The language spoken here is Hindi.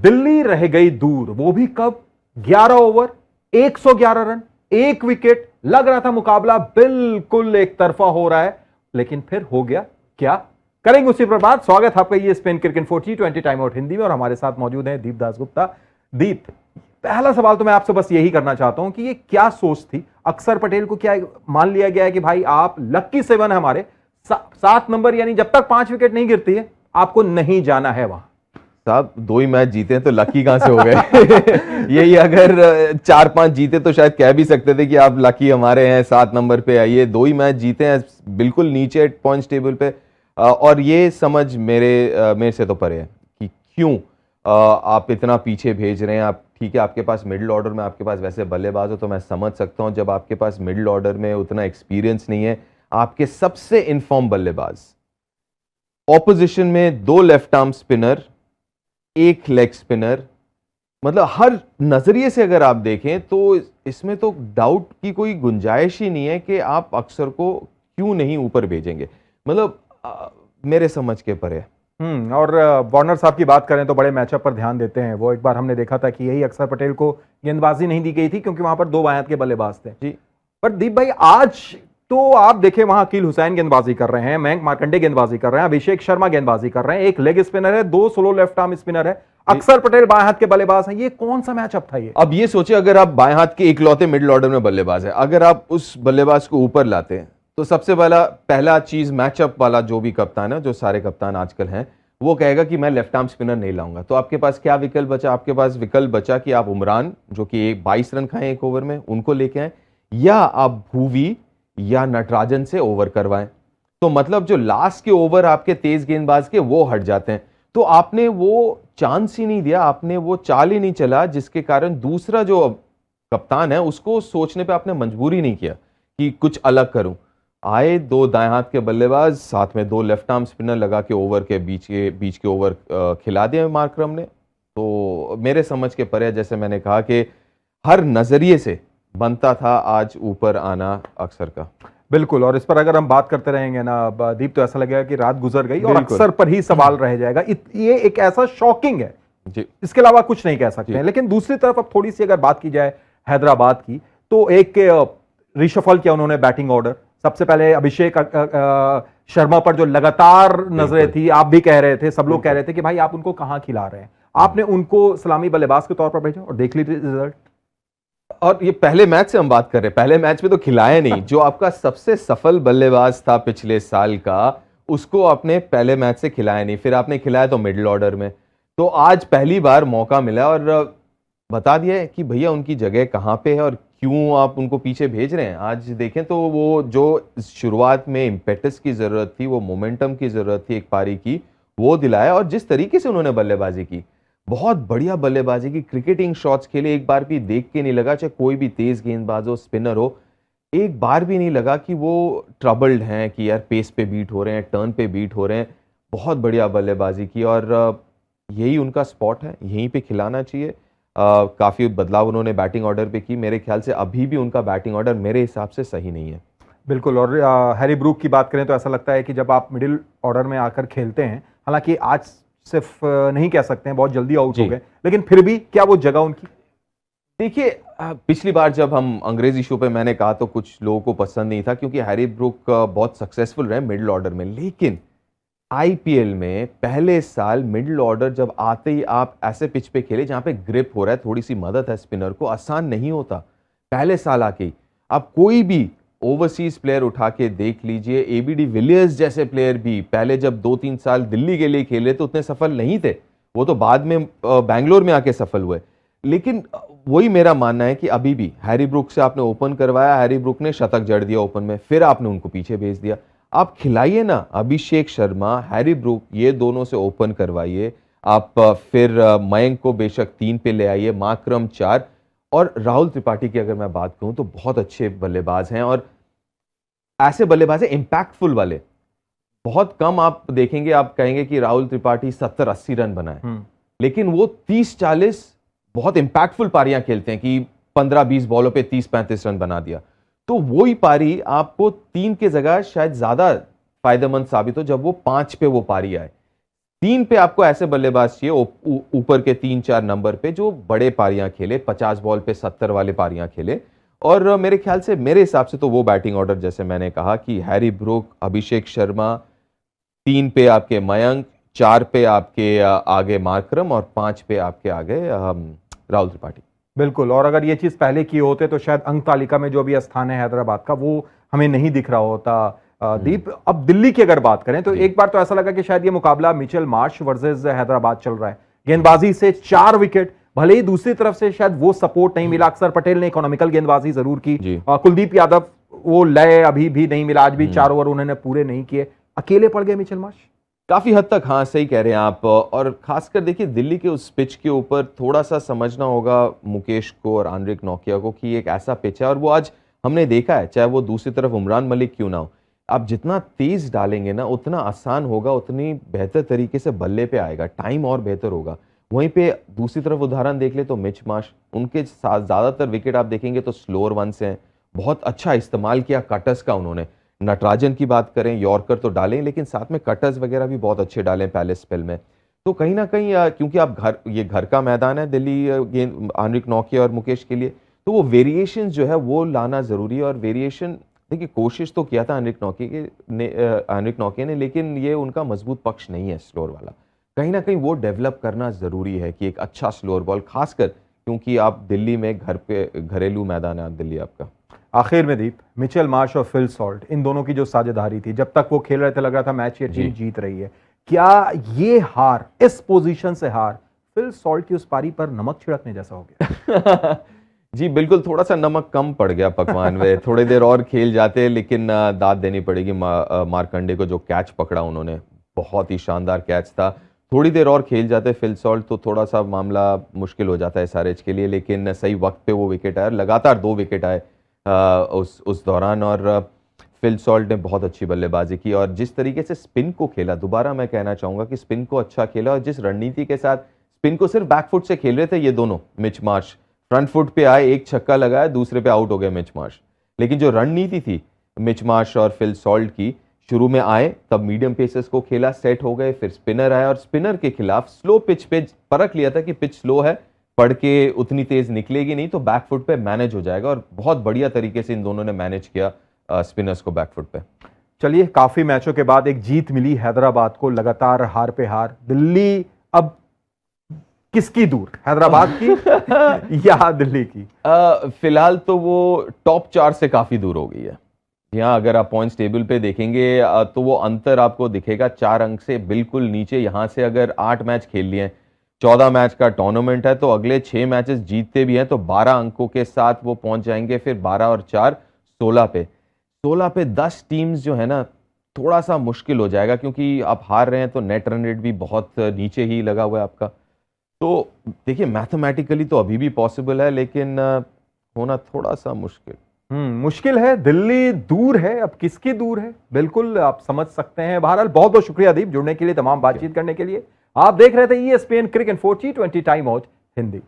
दिल्ली रह गई दूर, वो भी कब? 11 ओवर 111 रन, 1 विकेट। लग रहा था मुकाबला बिल्कुल एक तरफा हो रहा है, लेकिन फिर हो गया क्या? करेंगे उसी पर बात। स्वागत है आपका ये Spain cricket info T20 time out Hindi में, और हमारे साथ मौजूद हैं दीप दासगुप्ता। दीप, पहला सवाल तो मैं आपसे बस यही करना चाहता हूं कि ये क्या सोच थी? अक्षर पटेल को क्या मान लिया गया है कि भाई आप लक्की 7 है हमारे, 7 नंबर, यानी जब तक 5 विकेट नहीं गिरती है आपको नहीं जाना है वहां? साहब 2 ही मैच जीते हैं तो लकी कहां से हो गए? यही अगर 4-5 जीते तो शायद कह भी सकते थे कि आप लकी हमारे हैं, 7 नंबर पे आइए। 2 ही मैच जीते हैं, बिल्कुल नीचे पॉइंट्स टेबल पे। और ये समझ मेरे से तो परे है कि क्यों आप इतना पीछे भेज रहे हैं। आप ठीक है, आपके पास मिडिल ऑर्डर में आपके पास वैसे बल्लेबाज हो तो मैं समझ सकता हूं। जब आपके पास मिडिल ऑर्डर में उतना एक्सपीरियंस नहीं है, आपके सबसे इनफॉर्म बल्लेबाज, ऑपोजिशन में 2 left arm spinner, 1 leg spinner, मतलब हर नजरिए से अगर आप देखें तो इसमें तो डाउट की कोई गुंजाइश ही नहीं है कि आप अक्षर को क्यों नहीं ऊपर भेजेंगे। मतलब मेरे समझ के परे। और वार्नर साहब की बात करें तो बड़े मैचअप पर ध्यान देते हैं। वो एक बार हमने देखा था कि यही अक्षर पटेल को गेंदबाजी नहीं दी गई थी क्योंकि वहां पर 2 बाएं हाथ के बल्लेबाज थे जी। पर दीप भाई, आज तो आप देखें वहां अकील हुसैन गेंदबाजी कर रहे हैं, मयंक मार्कंडे गेंदबाजी कर रहे हैं, अभिषेक शर्मा गेंदबाजी कर रहे हैं, 1 लेग स्पिनर है, 2 स्लो लेफ्ट आर्म स्पिनर है, अक्षर पटेल बाएं हाथ के बल्लेबाज हैं। ये कौन सा मैचअप था ये? अब ये सोचिए, अगर आप बाएं हाथ के इकलौते मिडिल ऑर्डर में बल्लेबाज है, अगर आप उस बल्लेबाज को ऊपर लाते हैं तो सबसे पहला चीज मैचअप वाला जो भी कप्तान है, जो सारे कप्तान आजकल हैं, वो कहेगा कि मैं लेफ्ट आर्म स्पिनर नहीं लाऊंगा। तो आपके पास क्या विकल्प बचा? आपके पास विकल्प बचा कि आप उमरान, जो कि 22 रन खाएं 1 ओवर में, उनको लेके आए, या आप भूवी या नटराजन से ओवर करवाएं। तो मतलब जो लास्ट के ओवर आपके तेज गेंदबाज के वो हट जाते हैं। तो आपने वो चांस ही नहीं दिया, आपने वो चाल ही नहीं चला, जिसके कारण दूसरा जो कप्तान है उसको सोचने पे आपने मजबूर ही नहीं किया कि कुछ अलग करूं। आए 2 दाएं हाथ के बल्लेबाज, साथ में 2 लेफ्ट आर्म स्पिनर लगा के ओवर के बीच के ओवर खिला दिए मार्करम ने। तो मेरे समझ के परे, जैसे मैंने कहा कि हर नजरिए से बनता था आज ऊपर आना अक्षर का। बिल्कुल, और इस पर अगर हम बात करते रहेंगे ना दीप, तो ऐसा लगेगा कि रात गुजर गई और अक्षर पर ही सवाल रह जाएगा। ये एक ऐसा शॉकिंग है जी, इसके अलावा कुछ नहीं कह सकते हैं। लेकिन दूसरी तरफ अब थोड़ी सी अगर बात की जाए हैदराबाद की, तो एक रिशफल किया उन्होंने बैटिंग ऑर्डर। सबसे पहले अभिषेक शर्मा पर जो लगातार नजरें थी, आप भी कह रहे थे, सब लोग कह रहे थे कि भाई आप उनको कहां खिला रहे हैं। आपने उनको सलामी बल्लेबाज के तौर पर भेजा और देख लीजिए रिजल्ट। और ये पहले मैच से हम बात कर रहे हैं, पहले मैच में तो खिलाया नहीं। जो आपका सबसे सफल बल्लेबाज था पिछले साल का, उसको आपने पहले मैच से खिलाया नहीं, फिर आपने खिलाया तो मिडिल ऑर्डर में। तो आज पहली बार मौका मिला और बता दिया कि भैया उनकी जगह कहां पे है और क्यों आप उनको पीछे भेज रहे हैं। आज देखें तो वो जो शुरुआत में इम्पेटस की जरूरत थी, वो मोमेंटम की जरूरत थी एक पारी की, वो दिलाया। और जिस तरीके से उन्होंने बल्लेबाजी की, बहुत बढ़िया बल्लेबाजी की, क्रिकेटिंग शॉट्स खेले। एक बार भी देख के नहीं लगा, चाहे कोई भी तेज गेंदबाज हो, स्पिनर हो, एक बार भी नहीं लगा कि वो ट्रबल्ड हैं, कि यार पेस पे बीट हो रहे हैं, टर्न पे बीट हो रहे हैं। बहुत बढ़िया बल्लेबाजी की और यही उनका स्पॉट है, यहीं पे खिलाना चाहिए। काफ़ी बदलाव उन्होंने बैटिंग ऑर्डर पे की। मेरे ख्याल से अभी भी उनका बैटिंग ऑर्डर मेरे हिसाब से सही नहीं है। बिल्कुल, और हैरी ब्रूक की बात करें तो ऐसा लगता है कि जब आप मिडिल ऑर्डर में आकर खेलते हैं, हालांकि आज सिर्फ नहीं कह सकते हैं, बहुत जल्दी आउट हो गए, लेकिन फिर भी क्या वो जगह उनकी? देखिए, पिछली बार जब हम अंग्रेजी शो पे मैंने कहा तो कुछ लोगों को पसंद नहीं था, क्योंकि हैरी ब्रूक बहुत सक्सेसफुल रहे मिडिल ऑर्डर में। लेकिन आईपीएल में पहले साल मिडिल ऑर्डर जब आते ही आप ऐसे पिच पे खेले जहां पे ग्रिप हो रहा है, थोड़ी सी मदद है स्पिनर को, आसान नहीं होता। पहले साल आके ही आप कोई भी ओवरसीज प्लेयर उठा के देख लीजिए, एबी डिविलियर्स जैसे प्लेयर भी पहले जब 2-3 साल दिल्ली के लिए खेले तो उतने सफल नहीं थे, वो तो बाद में बैंगलोर में आके सफल हुए। लेकिन वही मेरा मानना है कि अभी भी हैरी ब्रूक से आपने ओपन करवाया, हैरी ब्रूक ने शतक जड़ दिया ओपन में, फिर आपने उनको पीछे भेज दिया। आप खिलाइए ना, अभिषेक शर्मा, हैरी ब्रूक, ये दोनों से ओपन करवाइए। आप फिर मयंक को बेशक 3 पे ले आइए, मार्करम 4, और राहुल त्रिपाठी की अगर मैं बात करूं तो बहुत अच्छे बल्लेबाज हैं। और ऐसे बल्लेबाज हैं इंपैक्टफुल वाले, बहुत कम आप देखेंगे, आप कहेंगे कि राहुल त्रिपाठी 70-80 रन बनाए, लेकिन वो 30-40 बहुत इंपैक्टफुल पारियां खेलते हैं कि 15-20 बॉलों पे 30-35 रन बना दिया। तो वही पारी आपको 3 के जगह शायद ज्यादा फायदेमंद साबित हो जब वो 5 पे वो पारी आए। 3 पे आपको ऐसे बल्लेबाज चाहिए ऊपर के 3-4 नंबर पे जो बड़े पारियां खेले, 50 बॉल पे 70 वाले पारियां खेले। और मेरे ख्याल से, मेरे हिसाब से तो वो बैटिंग ऑर्डर जैसे मैंने कहा कि हैरी ब्रूक, अभिषेक शर्मा, 3 पे आपके मयंक, 4 पे आपके आगे मार्करम और 5 पे आपके आगे राहुल त्रिपाठी। बिल्कुल, और अगर ये चीज पहले की होते तो शायद अंक तालिका में जो अभी स्थान है हैदराबाद का वो हमें नहीं दिख रहा होता। दीप, अब दिल्ली की अगर बात करें तो एक बार तो ऐसा लगा कि शायद ये मुकाबला मिचेल मार्श वर्सेस हैदराबाद चल रहा है। गेंदबाजी से 4 विकेट, भले ही दूसरी तरफ से शायद वो सपोर्ट नहीं मिला। अक्षर पटेल ने इकोनॉमिकल गेंदबाजी जरूर की, कुलदीप यादव वो लय अभी भी नहीं मिला, आज भी 4 ओवर उन्होंने पूरे नहीं किए। अकेले पड़ गए मिचेल मार्श काफी हद तक। हाँ, सही कह रहे हैं आप। और खासकर देखिए, दिल्ली के उस पिच के ऊपर थोड़ा सा समझना होगा मुकेश को और आंद्रिक नोकिया को कि एक ऐसा पिच है, और वो आज हमने देखा है, चाहे वो दूसरी तरफ उमरान मलिक क्यों ना हो, आप जितना तेज डालेंगे ना उतना आसान होगा, उतनी बेहतर तरीके से बल्ले पे आएगा, टाइम और बेहतर होगा। वहीं पे दूसरी तरफ उदाहरण देख ले तो मिच मार्श, उनके साथ ज्यादातर विकेट आप देखेंगे तो स्लोअर वन से हैं। बहुत अच्छा इस्तेमाल किया कटर्स का उन्होंने। नटराजन की बात करें, यॉर्कर तो डालें, लेकिन साथ में कटर्स वगैरह भी बहुत अच्छे डालें पहले स्पेल में। तो कहीं ना कहीं क्योंकि आप ये घर का मैदान है दिल्ली आंद्रिक नोकिया और मुकेश के लिए, तो वो वेरिएशन जो है वो लाना जरूरी है। और वेरिएशन देखिए, कोशिश तो किया था आंद्रिक नोकिया ने, लेकिन ये उनका मजबूत पक्ष नहीं है स्लोअर वाला। कहीं ना कहीं वो डेवलप करना जरूरी है कि एक अच्छा स्लोअर बॉल, खासकर क्योंकि आप दिल्ली में घरेलू मैदान है दिल्ली आपका। आखिर में दीप, मिचेल मार्श और फिल सॉल्ट, इन दोनों की जो साझेदारी थी, जब तक वो खेल रहे थे लग रहा था मैच ये टीम जीत रही है। क्या ये हार, इस पोजीशन से हार, फिल सॉल्ट की उस पारी पर नमक छिड़कने जैसा हो गया? जी बिल्कुल, थोड़ा सा नमक कम पड़ गया पकवान में। थोड़ी देर और खेल जाते, लेकिन दाद देनी पड़ेगी मार्कंडे को, जो कैच पकड़ा उन्होंने, बहुत ही शानदार कैच था। थोड़ी देर और खेल जाते फिल सॉल्ट तो थोड़ा सा मामला मुश्किल हो जाता है एसआरएच के लिए, लेकिन सही वक्त पे वो विकेट आया, लगातार 2 विकेट आए उस दौरान। और फिल सॉल्ट ने बहुत अच्छी बल्लेबाजी की, और जिस तरीके से स्पिन को खेला, दोबारा मैं कहना चाहूंगा कि स्पिन को अच्छा खेला, और जिस रणनीति के साथ स्पिन को सिर्फ बैकफुट से खेल रहे थे ये दोनों, मिच मार्श फ्रंट फुट पे आए, एक छक्का लगाया, दूसरे पे आउट हो गए मिच मार्श। लेकिन जो रणनीति थी मिच मार्श और फिल सॉल्ट की, शुरू में आए तब मीडियम पेसर्स को खेला, सेट हो गए, फिर स्पिनर आया और स्पिनर के खिलाफ स्लो पिच पे परख लिया था कि पिच स्लो है, पढ़ के उतनी तेज निकलेगी नहीं, तो बैकफुट पे मैनेज हो जाएगा। और बहुत बढ़िया तरीके से इन दोनों ने मैनेज किया स्पिनर्स को बैकफुट पे। चलिए, काफी मैचों के बाद एक जीत मिली हैदराबाद को, लगातार हार पे हार। दिल्ली अब किसकी दूर, हैदराबाद की या दिल्ली की? फिलहाल तो वो टॉप 4 से काफी दूर हो गई है। यहाँ अगर आप पॉइंट्स टेबल पे देखेंगे तो वो अंतर आपको दिखेगा 4 अंक से बिल्कुल नीचे। यहाँ से अगर 8 मैच खेल लिए, 14 मैच का टूर्नामेंट है, तो अगले 6 मैचेस जीतते भी हैं तो 12 अंकों के साथ वो पहुंच जाएंगे। फिर 12 और 4 16 पे 10 टीम्स जो है ना, थोड़ा सा मुश्किल हो जाएगा, क्योंकि आप हार रहे हैं तो नेट रन रेट भी बहुत नीचे ही लगा हुआ है आपका। तो देखिए, मैथमेटिकली तो अभी भी पॉसिबल है, लेकिन होना थोड़ा सा मुश्किल मुश्किल है। दिल्ली दूर है, अब किसकी दूर है, बिल्कुल आप समझ सकते हैं। बहरहाल बहुत बहुत शुक्रिया दीप, जुड़ने के लिए, तमाम बातचीत करने के लिए। आप देख रहे थे ESPN Cricinfo T20 time out Hindi.